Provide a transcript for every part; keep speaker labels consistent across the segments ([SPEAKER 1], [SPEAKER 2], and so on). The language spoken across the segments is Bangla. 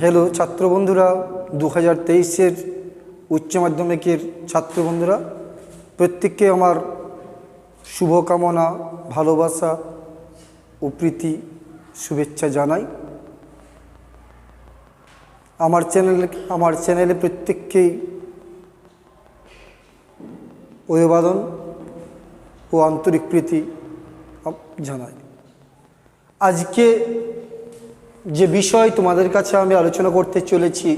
[SPEAKER 1] হ্যালো ছাত্র বন্ধুরা, 2023-এর উচ্চ মাধ্যমিকের ছাত্র বন্ধুরা, প্রত্যেককে আমার শুভকামনা, ভালোবাসা ও প্রীতি শুভেচ্ছা জানাই। আমার চ্যানেলে প্রত্যেককেই অভিবাদন ও আন্তরিক প্রীতি জানাই। আজকে যে বিষয় তোমাদের কাছে আমি আলোচনা করতে চলেছি,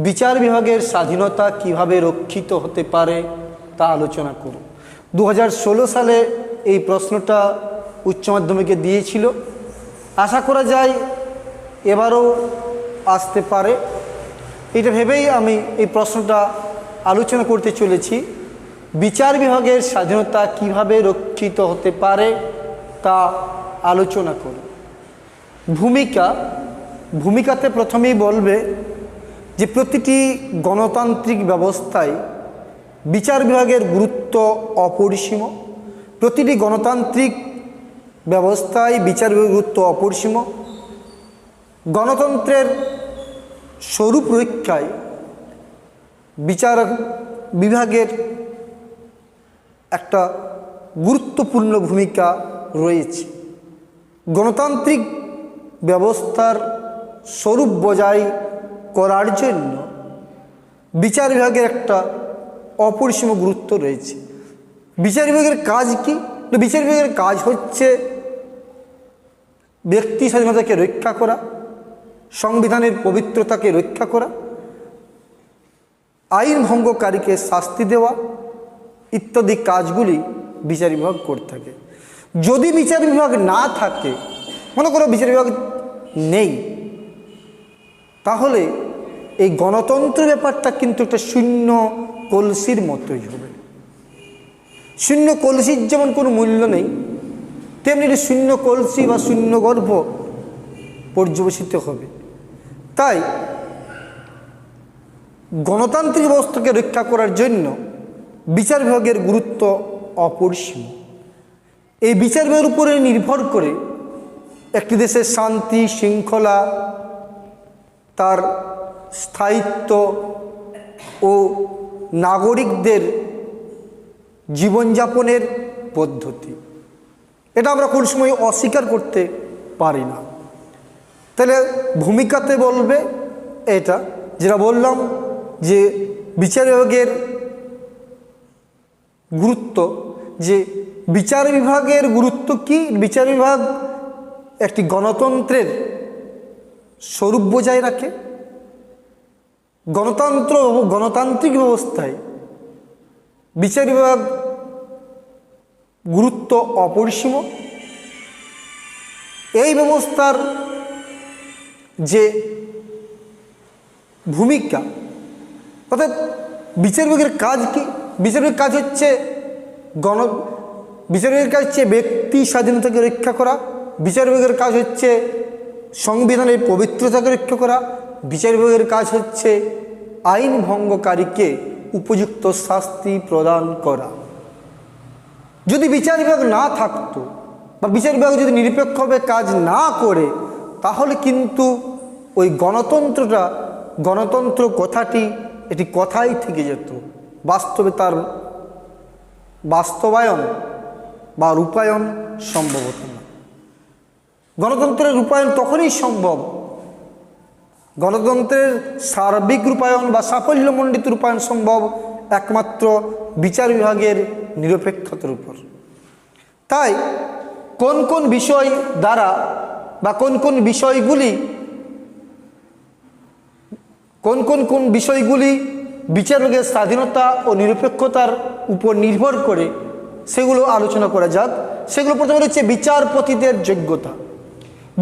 [SPEAKER 1] বিচার বিভাগের স্বাধীনতা কিভাবে রক্ষিত হতে পারে তা আলোচনা করব। 2016 সালে এই প্রশ্নটা উচ্চ মাধ্যমিকে দিয়েছিল। আশা করা যায় এবারও আসতে পারে, এটা ভেবেই আমি এই প্রশ্নটা আলোচনা করতে চলেছি। বিচার বিভাগের স্বাধীনতা কিভাবে রক্ষিত হতে পারে তা আলোচনা করব। ভূমিকাতে প্রথমেই বলবে যে প্রতিটি গণতান্ত্রিক ব্যবস্থায় বিচার বিভাগের গুরুত্ব অপরিসীম। প্রতিটি গণতান্ত্রিক ব্যবস্থায় বিচার বিভাগের গুরুত্ব অপরিসীম। গণতন্ত্রের স্বরূপ রক্ষায় বিচার বিভাগের একটা গুরুত্বপূর্ণ ভূমিকা রয়েছে। গণতান্ত্রিক ব্যবস্থার স্বরূপ বজায় করার জন্য বিচার বিভাগের একটা অপরিসীম গুরুত্ব রয়েছে। বিচার বিভাগের কাজ কি? বিচার বিভাগের কাজ হচ্ছে ব্যক্তি স্বাধীনতাকে রক্ষা করা, সংবিধানের পবিত্রতাকে রক্ষা করা, আইন ভঙ্গকারীকে শাস্তি দেওয়া ইত্যাদি কাজগুলি বিচার বিভাগ করে থাকে। যদি বিচার বিভাগ না থাকে, মনে করো বিচার বিভাগ নেই, তাহলে এই গণতন্ত্র ব্যাপারটা কিন্তু একটা শূন্য কলসির মতোই হবে। শূন্য কলসির যেমন কোনো মূল্য নেই, তেমনি শূন্য কলসি বা শূন্য গর্ভ পর্যবেসিত হবে। তাই গণতান্ত্রিক ব্যবস্থাকে রক্ষা করার জন্য বিচার বিভাগের গুরুত্ব অপরিসীম। এই বিচার বিভাগের উপরে নির্ভর করে একটি দেশের শান্তি শৃঙ্খলা, তার স্থায়িত্ব ও নাগরিকদের জীবনযাপনের পদ্ধতি, এটা আমরা কোন সময় অস্বীকার করতে পারি না। তাহলে ভূমিকাতে বলবে এটা, যেটা বললাম যে বিচার বিভাগের গুরুত্ব, যে বিচার বিভাগের গুরুত্ব কি? বিচার বিভাগ একটি গণতন্ত্রের স্বরূপ বজায় রাখে। গণতান্ত্রিক ব্যবস্থায় বিচার বিভাগ গুরুত্ব অপরিসীম। এই ব্যবস্থার যে ভূমিকা, অর্থাৎ বিচার বিভাগের কাজ কি? বিচার বিভাগের কাজ হচ্ছে বিচার বিভাগের কাজ হচ্ছে ব্যক্তি স্বাধীনতাকে রক্ষা করা। বিচার বিভাগের কাজ হচ্ছে সংবিধানের পবিত্রতাকে রক্ষা করা। বিচার বিভাগের কাজ হচ্ছে আইন ভঙ্গকারীকে উপযুক্ত শাস্তি প্রদান করা। যদি বিচার বিভাগ না থাকতো বা বিচার বিভাগ যদি নিরপেক্ষভাবে কাজ না করে, তাহলে কিন্তু ওই গণতন্ত্র কথাটি এটি কথাই থেকে যেত, বাস্তবে তার বাস্তবায়ন বা রূপায়ণ সম্ভব হতো না। গণতন্ত্রের রূপায়ণ তখনই সম্ভব, গণতন্ত্রের সার্বিক রূপায়ণ বা সাফল্যমণ্ডিত রূপায়ণ সম্ভব একমাত্র বিচার বিভাগের নিরপেক্ষতার উপর। তাই কোন কোন বিষয় দ্বারা বা কোন কোন বিষয়গুলি বিচার বিভাগের স্বাধীনতা ও নিরপেক্ষতার উপর নির্ভর করে, সেগুলো আলোচনা করা যাক। সেগুলো প্রথমে হচ্ছে বিচারপতিদের যোগ্যতা।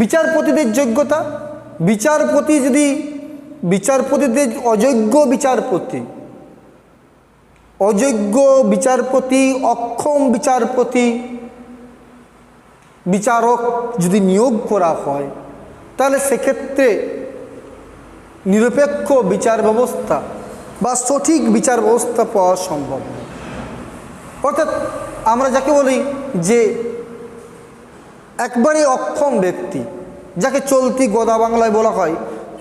[SPEAKER 1] বিচারপতিদের যোগ্যতা, বিচারপতিদের অযোগ্য বিচারপতি, অক্ষম বিচারক যদি নিয়োগ করা হয়, তাহলে সেক্ষেত্রে নিরপেক্ষ বিচার ব্যবস্থা বা সঠিক বিচার ব্যবস্থা পাওয়া সম্ভব নয়। অর্থাৎ আমরা যাকে বলি যে একবারে অক্ষম ব্যক্তি, যাকে চলতি গোদা বাংলায় বলা হয়,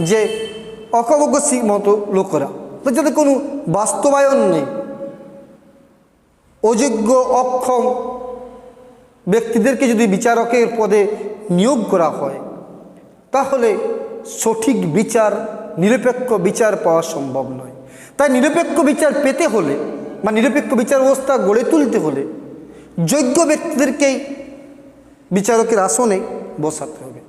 [SPEAKER 1] যে অকবজ্ঞ মতো লোকেরা, যাদের কোনো বাস্তবায়ন নেই, অযোগ্য অক্ষম ব্যক্তিদেরকে যদি বিচারকের পদে নিয়োগ করা হয়, তাহলে সঠিক বিচার, নিরপেক্ষ বিচার পাওয়া সম্ভব নয়। তাই নিরপেক্ষ বিচার পেতে হলে বা নিরপেক্ষ বিচার ব্যবস্থা গড়ে তুলতে হলে যোগ্য ব্যক্তিদেরকেই বিচারকের আসনে বসাতে হবে।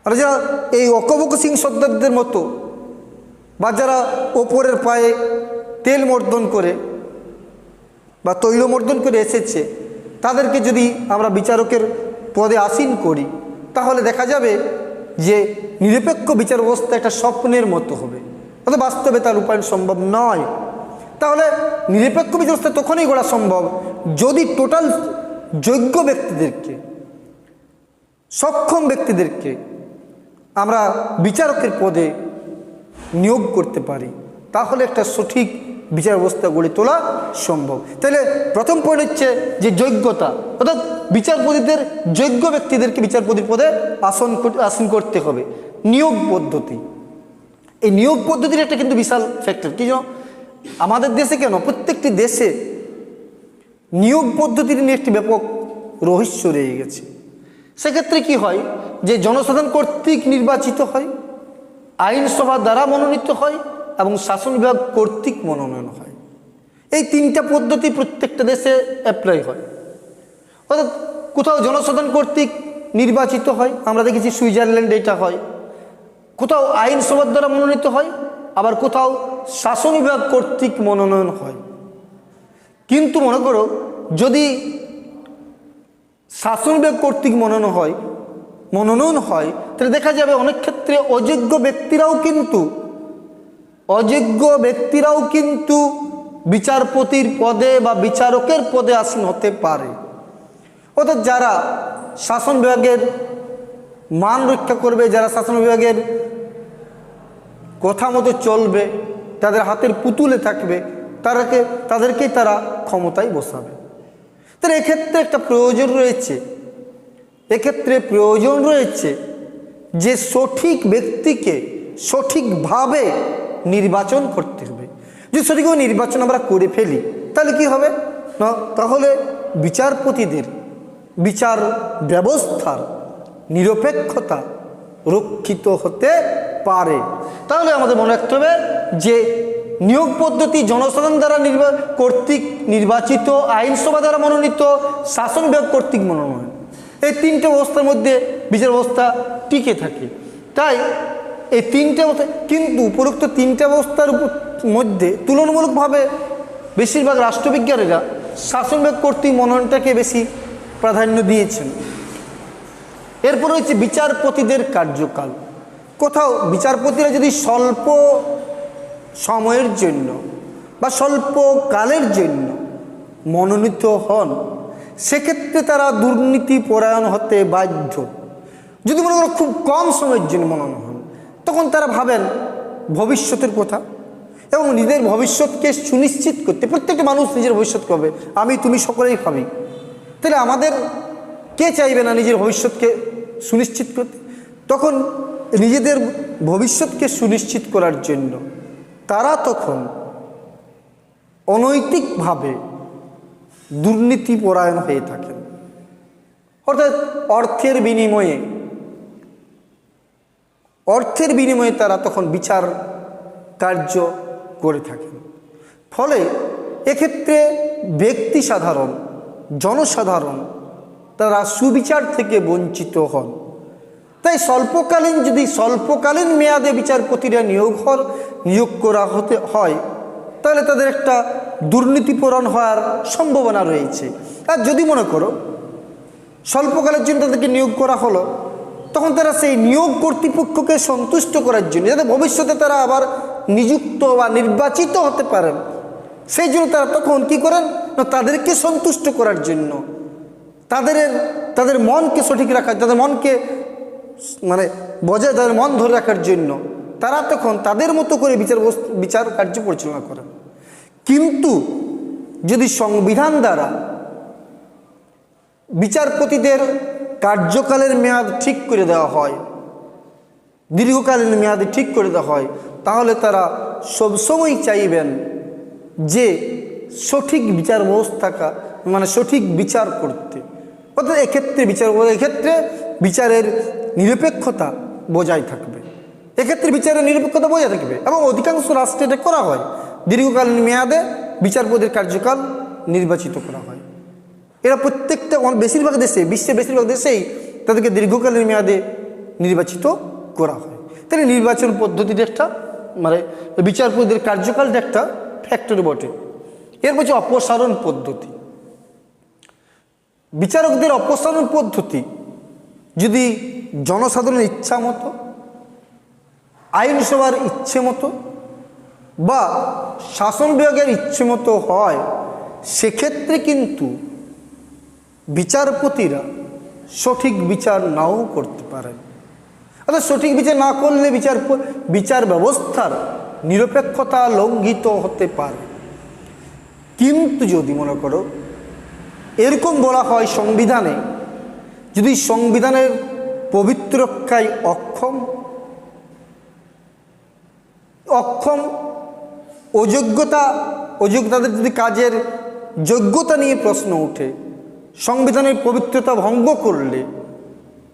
[SPEAKER 1] আর যারা এই অকবজ্ঞ সিং সর্দারদের মতো বা যারা ওপরের পায়ে তেল মর্দন করে বা তৈলমর্দন করে এসেছে, তাদেরকে যদি আমরা বিচারকের পদে আসীন করি, তাহলে দেখা যাবে যে নিরপেক্ষ বিচার ব্যবস্থা একটা স্বপ্নের মতো হবে, অর্থাৎ বাস্তবে তার রূপায়ণ সম্ভব নয়। তাহলে নিরপেক্ষ বিচার ব্যবস্থা তখনই গড়া সম্ভব যদি টোটাল যোগ্য ব্যক্তিদেরকে, সক্ষম ব্যক্তিদেরকে আমরা বিচারকের পদে নিয়োগ করতে পারি, তাহলে একটা সঠিক বিচার ব্যবস্থা গড়ে তোলা সম্ভব। তাহলে প্রথম পয়েন্ট হচ্ছে যে যোগ্যতা, অর্থাৎ বিচারপতিদের যোগ্য ব্যক্তিদেরকে বিচারপতির পদে আসীন করতে হবে। নিয়োগ পদ্ধতি, এই নিয়োগ পদ্ধতির একটা কিন্তু বিশাল ফ্যাক্টর। কি জানো, আমাদের দেশে কেন, প্রত্যেকটি দেশে নিয়োগ পদ্ধতির নিয়ে একটি ব্যাপক রহস্য রয়ে গেছে। সেক্ষেত্রে কি হয় যে জনসাধারণ কর্তৃক নির্বাচিত হয়, আইনসভা দ্বারা মনোনীত হয় এবং শাসন বিভাগ কর্তৃক মনোনয়ন হয়। এই তিনটা পদ্ধতি প্রত্যেকটা দেশে অ্যাপ্লাই হয়। অর্থাৎ কোথাও জনসাধারণ কর্তৃক নির্বাচিত হয়, আমরা দেখেছি সুইজারল্যান্ডে এটা হয়, কোথাও আইনসভার দ্বারা মনোনীত হয়, আবার কোথাও শাসন বিভাগ কর্তৃক মনোনয়ন হয়। কিন্তু মনে করো যদি শাসন বিভাগ কর্তৃক মনোনয়ন হয় তাহলে দেখা যাবে অনেক ক্ষেত্রে অযোগ্য ব্যক্তিরাও কিন্তু বিচারপতির পদে বা বিচারকের পদে আসীন হতে পারে। অর্থাৎ যারা শাসন বিভাগের মান রক্ষা করবে, যারা শাসন বিভাগের কথা মতো চলবে, তাদের হাতের পুতুলে থাকবে, তাদেরকেই তারা ক্ষমতায় বসাবে। তাহলে এক্ষেত্রে একটা প্রয়োজন রয়েছে যে সঠিক ব্যক্তিকে সঠিকভাবে নির্বাচন করতে হবে। যদি সঠিকভাবে নির্বাচন আমরা করে ফেলি তাহলে কি হবে না, তাহলে বিচারপতিদের বিচার ব্যবস্থার নিরপেক্ষতা রক্ষিত হতে পারে। তাহলে আমাদের মনে রাখতে হবে যে নিয়োগ পদ্ধতি জনসাধারণ দ্বারা কর্তৃক নির্বাচিত, আইনসভা দ্বারা মনোনীত, শাসন বিভাগ কর্তৃক মনোনয়ন, এই তিনটে ব্যবস্থার মধ্যে বিচার ব্যবস্থা টিকে থাকে। তাই এই তিনটে ব্যবস্থা, কিন্তু উপরোক্ত তিনটে ব্যবস্থার মধ্যে তুলনামূলকভাবে বেশিরভাগ রাষ্ট্রবিজ্ঞানীরা শাসন বিভাগ কর্তৃক মনোনয়নটাকে বেশি প্রাধান্য দিয়েছেন। এরপর হচ্ছে বিচারপতিদের কার্যকাল। কোথাও বিচারপতিরা যদি স্বল্প সময়ের জন্য বা স্বল্প কালের জন্য মনোনীত হন, সেক্ষেত্রে তারা দুর্নীতি পরায়ণ হতে বাধ্য। যদি মনে করো খুব কম সময়ের জন্য মনোনয়ন হন, তখন তারা ভাবেন ভবিষ্যতের কথা এবং নিজের ভবিষ্যৎকে সুনিশ্চিত করতে। প্রত্যেকটা মানুষ নিজের ভবিষ্যৎ করবে, আমি তুমি সকলেই ভাবি। তাহলে আমাদের কে চাইবে না নিজের ভবিষ্যৎকে সুনিশ্চিত করতে? তখন নিজেদের ভবিষ্যৎকে সুনিশ্চিত করার জন্য তারা তখন অনৈতিকভাবে দুর্নীতিপরায়ণ হয়ে থাকেন। অর্থাৎ অর্থের বিনিময়ে তারা তখন বিচার কার্য করে থাকেন। ফলে এক্ষেত্রে ব্যক্তি সাধারণ, জনসাধারণ তারা সুবিচার থেকে বঞ্চিত হন। তাই স্বল্পকালীন মেয়াদে বিচারপতিরা নিয়োগ করা হয়, তাহলে তাদের একটা দুর্নীতিপরায়ণ হওয়ার সম্ভাবনা রয়েছে। আর যদি মনে করো স্বল্পকালের জন্য তাদেরকে নিয়োগ করা হলো, তখন তারা সেই নিয়োগ কর্তৃপক্ষকে সন্তুষ্ট করার জন্য, যাতে ভবিষ্যতে তারা আবার নিযুক্ত বা নির্বাচিত হতে পারেন, সেই জন্য তারা তখন কি করেন না, তাদেরকে সন্তুষ্ট করার জন্য, তাদের মনকে সঠিক রাখার, তাদের মনকে তাদের মন ধরে রাখার জন্য তারা তখন তাদের মতো করে বিচার কার্য পরিচালনা করেন। কিন্তু যদি সংবিধান দ্বারা বিচারপতিদের কার্যকালের মেয়াদ ঠিক করে দেওয়া হয়, দীর্ঘকালীন মেয়াদে ঠিক করে দেওয়া হয়, তাহলে তারা সবসময় চাইবেন যে সঠিক বিচার ব্যবস্থা মানে সঠিক বিচার করতে। অর্থাৎ এক্ষেত্রে বিচারের নিরপেক্ষতা বজায় থাকবে, এবং অধিকাংশ রাষ্ট্রে এটা করা হয়। দীর্ঘকালীন মেয়াদে বিচারপতির কার্যকাল নির্বাচিত করা হয়। এরা প্রত্যেকটা বেশিরভাগ দেশে, বিশ্বের বেশিরভাগ দেশেই তাদেরকে দীর্ঘকালীন মেয়াদে নির্বাচিত করা হয়। তাহলে নির্বাচন পদ্ধতিটা একটা মানে বিচারপতিদের কার্যকালটা একটা ফ্যাক্টর বটে। এরপর হচ্ছে অপসারণ পদ্ধতি। বিচারকদের অপসারণ পদ্ধতি যদি জনসাধারণের ইচ্ছা মতো, আইনসভার ইচ্ছে মতো বা শাসন বিভাগের ইচ্ছে মতো হয়, সেক্ষেত্রে কিন্তু বিচারপতিরা সঠিক বিচার নাও করতে পারেন। অর্থাৎ সঠিক বিচার না করলে বিচার ব্যবস্থার নিরপেক্ষতা লঙ্ঘিত হতে পারে। কিন্তু যদি মনে করো এরকম বলা হয় সংবিধানে, যদি সংবিধানের পবিত্র রক্ষায় অক্ষম, অযোগ্যতাদের যদি কাজের যোগ্যতা নিয়ে প্রশ্ন ওঠে, সংবিধানের পবিত্রতা ভঙ্গ করলে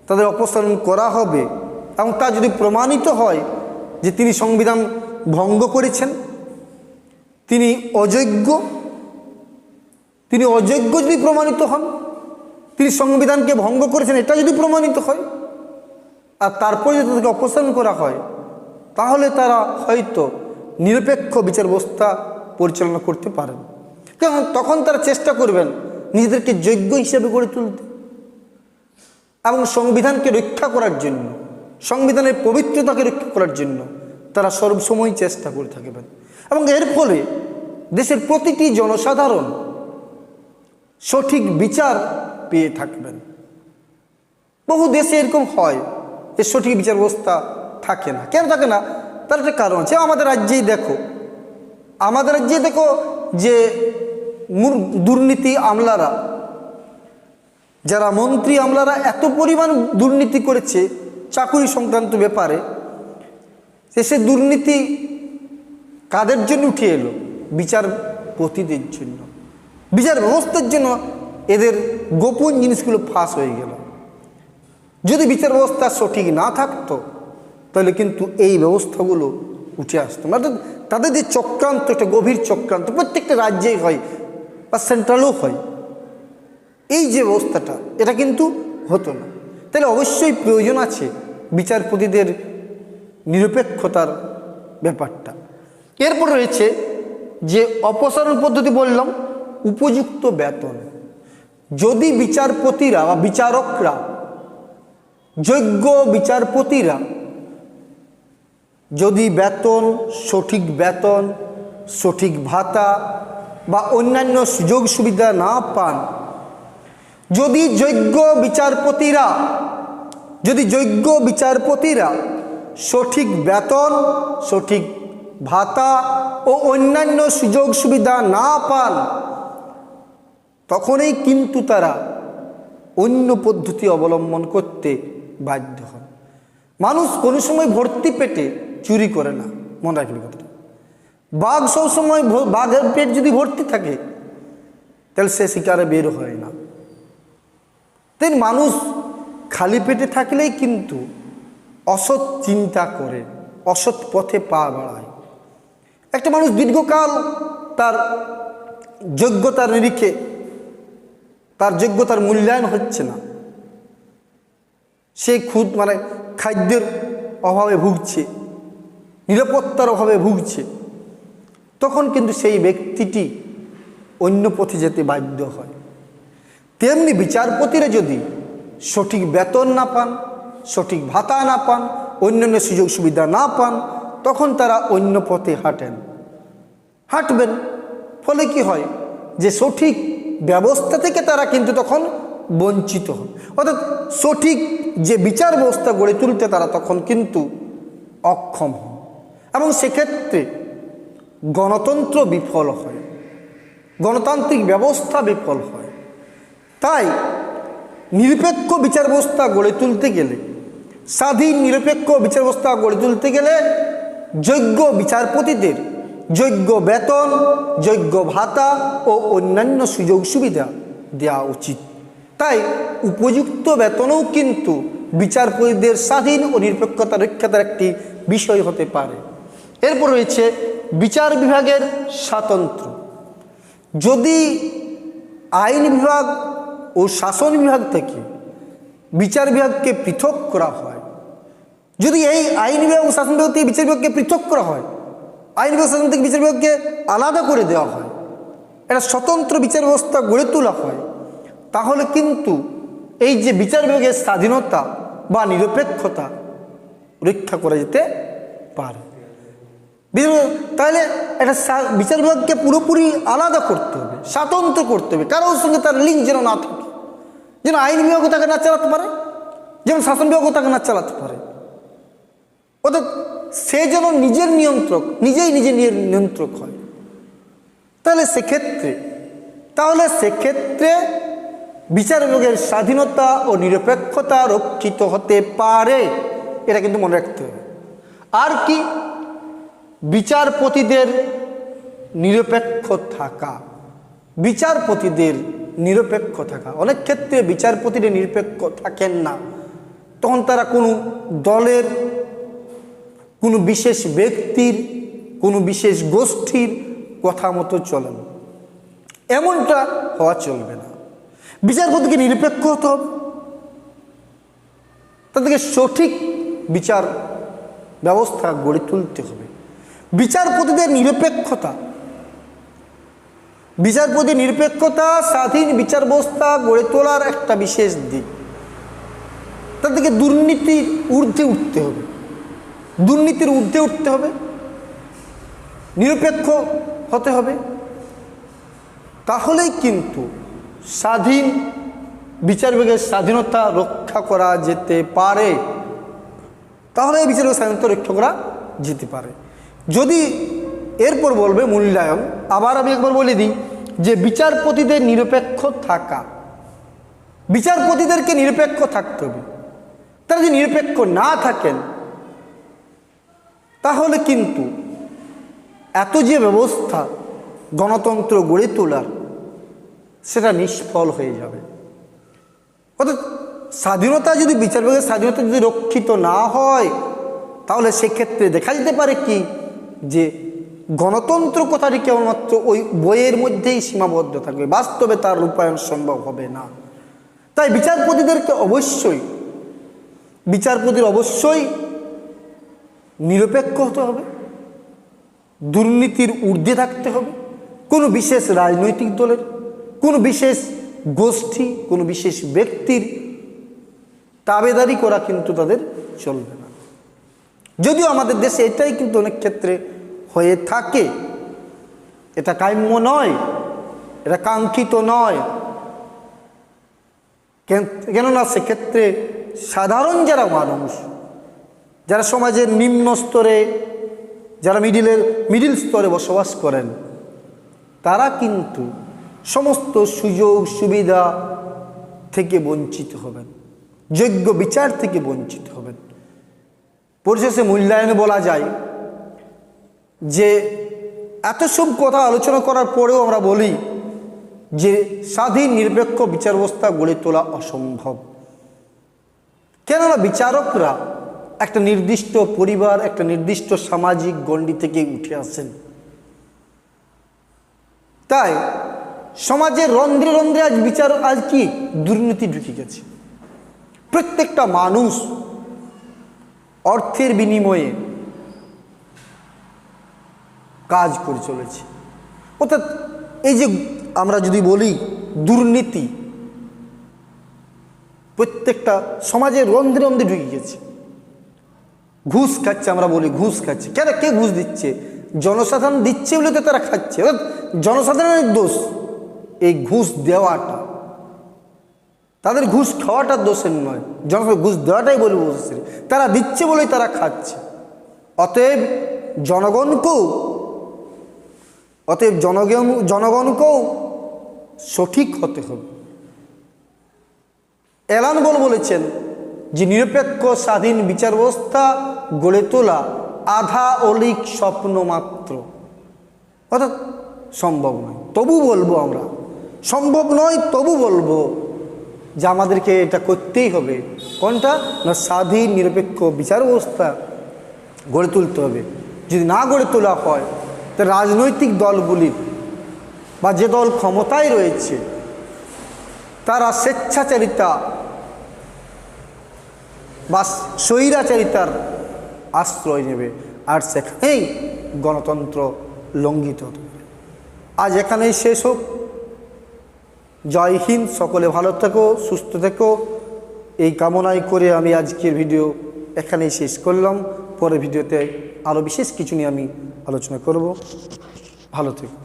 [SPEAKER 1] তাদের অপসারণ করা হবে, এবং তা যদি প্রমাণিত হয় যে তিনি সংবিধান ভঙ্গ করেছেন, তিনি অযোগ্য যদি প্রমাণিত হন, তিনি সংবিধানকে ভঙ্গ করেছেন এটা যদি প্রমাণিত হয়, আর তারপরে যদি তাদেরকে অপসারণ করা হয়, তাহলে তারা হয়তো নিরপেক্ষ বিচার ব্যবস্থা পরিচালনা করতে পারেন। কারণ তখন তারা চেষ্টা করবেন নিজেদেরকে যোগ্য হিসেবে গড়ে তুলতে এবং সংবিধানকে রক্ষা করার জন্য, সংবিধানের পবিত্রতাকে রক্ষা করার জন্য তারা সর্বসময় চেষ্টা করে থাকবেন। এবং এর ফলে দেশের প্রতিটি জনসাধারণ সঠিক বিচার পেয়ে থাকবেন। বহু দেশে এরকম হয় যে সঠিক বিচার ব্যবস্থা থাকে না। কেন থাকে না? তার একটা কারণ আছে। আমাদের রাজ্যে দেখো যে দুর্নীতি আমলারা, যারা মন্ত্রী আমলারা এত পরিমাণ দুর্নীতি করেছে চাকুরি সংক্রান্ত ব্যাপারে, সে দুর্নীতি কাদের জন্য উঠে এলো? বিচারপতিদের জন্য, বিচার ব্যবস্থার জন্য এদের গোপন জিনিসগুলো ফাঁস হয়ে গেল। যদি বিচার ব্যবস্থা সঠিক না থাকতো তাহলে কিন্তু এই ব্যবস্থাগুলো উঠে আসতো। মানে তাদের যে চক্রান্ত, একটা গভীর চক্রান্ত প্রত্যেকটা রাজ্যেই হয় বা সেন্ট্রালও হয়, এই যে ব্যবস্থাটা এটা কিন্তু হতো না। তাহলে অবশ্যই প্রয়োজন আছে বিচারপতিদের নিরপেক্ষতার ব্যাপারটা। এরপর রয়েছে যে অপসারণ পদ্ধতি বললাম, উপযুক্ত বেতন। যদি বিচারপতিরা বা বিচারকরা, যোগ্য বিচারপতিরা যদি সঠিক বেতন, সঠিক ভাতা বা অন্যান্য সুযোগ সুবিধা না পান, যদি যোগ্য বিচারপতিরা সঠিক বেতন, সঠিক ভাতা ও অন্যান্য সুযোগ সুবিধা না পান, তখনই কিন্তু তারা অন্য পদ্ধতি অবলম্বন করতে বাধ্য হন। মানুষ কোনো সময় ভর্তি পেটে চুরি করে না, মনে রাখবেন কথাটা। বাঘ সবসময়, বাঘের পেট যদি ভর্তি থাকে তাহলে সে শিকারে বের হয় না। তাই মানুষ খালি পেটে থাকলেই কিন্তু অসৎ চিন্তা করে, অসৎ পথে পা বাড়ায়। একটা মানুষ দীর্ঘকাল তার যোগ্যতার নিরিখে তার যোগ্যতার মূল্যায়ন হচ্ছে না, সে খাদ্যের অভাবে ভুগছে, নিরাপত্তার অভাবে ভুগছে, তখন কিন্তু সেই ব্যক্তিটি অন্য পথে যেতে বাধ্য হয়। তেমনি বিচারপতিরা যদি সঠিক বেতন না পান, সঠিক ভাতা না পান, অন্যান্য সুযোগ সুবিধা না পান, তখন তারা অন্য পথে হাঁটবেন। ফলে কি হয় যে সঠিক ব্যবস্থা থেকে তারা কিন্তু তখন বঞ্চিত হন। অর্থাৎ সঠিক যে বিচার ব্যবস্থা গড়ে তুলতে তারা তখন কিন্তু অক্ষম হন, এবং সেক্ষেত্রে গণতন্ত্র বিফল হয়, গণতান্ত্রিক ব্যবস্থা বিফল হয়। তাই নিরপেক্ষ বিচার ব্যবস্থা গড়ে তুলতে গেলে স্বাধীন নিরপেক্ষ বিচার ব্যবস্থা গড়ে তুলতে গেলে যোগ্য বিচারপতিদের যোগ্য বেতন, যোগ্য ভাতা ও অন্যান্য সুযোগ সুবিধা দেওয়া উচিত। তাই উপযুক্ত বেতনও কিন্তু বিচারপতিদের স্বাধীন ও নিরপেক্ষতা রক্ষার একটি বিষয় হতে পারে। এরপর রয়েছে বিচার বিভাগের স্বাতন্ত্র্য। যদি আইন বিভাগ ও শাসন বিভাগ থেকে বিচার বিভাগকে পৃথক করা হয়, যদি এই আইন বিভাগ ও শাসন বিভাগ থেকে বিচার বিভাগকে পৃথক করা হয়, আইন বিভাগ শাসন থেকে বিচার বিভাগকে আলাদা করে দেওয়া হয়, একটা স্বতন্ত্র বিচার ব্যবস্থা গড়ে তোলা হয়, তাহলে কিন্তু এই যে বিচার বিভাগের স্বাধীনতা বা নিরপেক্ষতা রক্ষা করা যেতে পারে। তাহলে একটা বিচার বিভাগকে পুরোপুরি আলাদা করতে হবে, স্বাতন্ত্র করতে হবে, কারোর সঙ্গে তার লিঙ্ক যেন না থাকে, যেন আইন বিভাগও তাকে না চালাতে পারে, যেমন শাসন বিভাগও তাকে না চালাতে পারে। অর্থাৎ সে যেন নিজের নিয়ন্ত্রক, নিজেই নিজের নিয়ন্ত্রক হয়। তাহলে সেক্ষেত্রে বিচার বিভাগের স্বাধীনতা ও নিরপেক্ষতা রক্ষিত হতে পারে, এটা কিন্তু মনে রাখতে হবে। আর কি? বিচারপতিদের নিরপেক্ষ থাকা। বিচারপতিদের নিরপেক্ষ থাকা, অনেক ক্ষেত্রে বিচারপতিরা নিরপেক্ষ থাকেন না, তখন তারা কোনো দলের, কোনো বিশেষ ব্যক্তির, কোনো বিশেষ গোষ্ঠীর কথা মতো চলেন, এমনটা হওয়া চলবে না। বিচারপতিকে নিরপেক্ষ হতে হবে, তাদেরকে সঠিক বিচার ব্যবস্থা গড়ে তুলতে হবে। বিচারপতিদের নিরপেক্ষতা স্বাধীন বিচার ব্যবস্থা গড়ে তোলার একটা বিশেষ দিক। তাদেরকে দুর্নীতির ঊর্ধ্বে উঠতে হবে, নিরপেক্ষ হতে হবে, তাহলেই কিন্তু স্বাধীন বিচার বিভাগের স্বাধীনতা রক্ষা করা যেতে পারে, তাহলে এই বিচার বিভাগের স্বাধীনতা রক্ষা করা যেতে পারে। যদি এরপর বলবে মূল্যায়ন, আবার আমি একবার বলে দিই যে বিচারপতিদের নিরপেক্ষ থাকা, বিচারপতিদেরকে নিরপেক্ষ থাকতে হবে। তারা যদি নিরপেক্ষ না থাকেন, তাহলে কিন্তু এত যে ব্যবস্থা গণতন্ত্র গড়ে তোলার, সেটা নিষ্ফল হয়ে যাবে। অর্থাৎ স্বাধীনতা যদি, বিচার বিভাগের স্বাধীনতা যদি রক্ষিত না হয়, তাহলে সেক্ষেত্রে দেখা যেতে পারে কি যে গণতন্ত্র কথাটি কেবলমাত্র ওই বইয়ের মধ্যেই সীমাবদ্ধ থাকবে, বাস্তবে তার রূপায়ণ সম্ভব হবে না। তাই বিচারপতিদেরকে অবশ্যই নিরপেক্ষ হতে হবে, দুর্নীতির ঊর্ধ্বে থাকতে হবে। কোনো বিশেষ রাজনৈতিক দলের, কোনো বিশেষ গোষ্ঠী, কোনো বিশেষ ব্যক্তির তাবেদারি করা কিন্তু তাদের চলবে না। যদিও আমাদের দেশে এটাই কিন্তু অনেক ক্ষেত্রে হয়ে থাকে, এটা কাম্য নয়, এটা কাঙ্ক্ষিত নয়। কেননা সেক্ষেত্রে সাধারণ যারা মানুষ, যারা সমাজের নিম্ন স্তরে, যারা মিডিল স্তরে বসবাস করেন, তারা কিন্তু সমস্ত সুযোগ সুবিধা থেকে বঞ্চিত হবেন, যোগ্য বিচার থেকে বঞ্চিত হবেন। পরিশেষে মূল্যায়নে বলা যায় যে এত সব কথা আলোচনা করার পরেও আমরা বলি যে স্বাধীন নিরপেক্ষ বিচার ব্যবস্থা গড়ে তোলা অসম্ভব। কেননা বিচারকরা একটা নির্দিষ্ট পরিবার, একটা নির্দিষ্ট সামাজিক গণ্ডি থেকে উঠে আসেন। তাই সমাজের রন্ধ্রে রন্ধ্রে আজ কি দুর্নীতি ঢুকে গেছে। প্রত্যেকটা মানুষ অর্থের বিনিময়ে কাজ করে চলেছে। অর্থাৎ এই যে আমরা যদি বলি দুর্নীতি, প্রত্যেকটা সমাজের রন্ধ্রে রন্ধ্রে ঢুকে গেছে। ঘুষ খাচ্ছে, আমরা বলি ঘুষ খাচ্ছে। কেন? কে ঘুষ দিচ্ছে? জনসাধারণ দিচ্ছে বলে তো তারা খাচ্ছে। জনসাধারণের দোষ এই ঘুষ দেওয়াটা, তাদের ঘুষ খাওয়াটার দোষের নয়, জনসাধারণ ঘুষ দেওয়াটাই বলে বসেছে, তারা দিচ্ছে বলেই তারা খাচ্ছে। অতএব জনগণকেও সঠিক হতে হবে। এলান বলেছেন যে নিরপেক্ষ স্বাধীন বিচার ব্যবস্থা গড়ে তোলা আধা অলিক স্বপ্ন মাত্র, অর্থাৎ সম্ভব নয়। তবু বলবো আমরা, সম্ভব নয় তবু বলবো যে আমাদেরকে এটা করতেই হবে। কোনটা? না, স্বাধীন নিরপেক্ষ বিচার ব্যবস্থা গড়ে তুলতে হবে। যদি না গড়ে তোলা হয়, তো রাজনৈতিক দলগুলির বা যে দল ক্ষমতায় রয়েছে তারা স্বেচ্ছাচারিতা বা স্বৈরাচারিতার আশ্রয় নেবে, আর সেখানেই গণতন্ত্র লঙ্ঘিত হতে পারে। আজ এখানেই শেষ হোক। জয় হিন্দ। সকলে ভালো থেকো, সুস্থ থেকো, এই কামনাই করে আমি আজকের ভিডিও এখানেই শেষ করলাম। পরের ভিডিওতে আরও বিশেষ কিছু নিয়ে আমি আলোচনা করব। ভালো থেকো।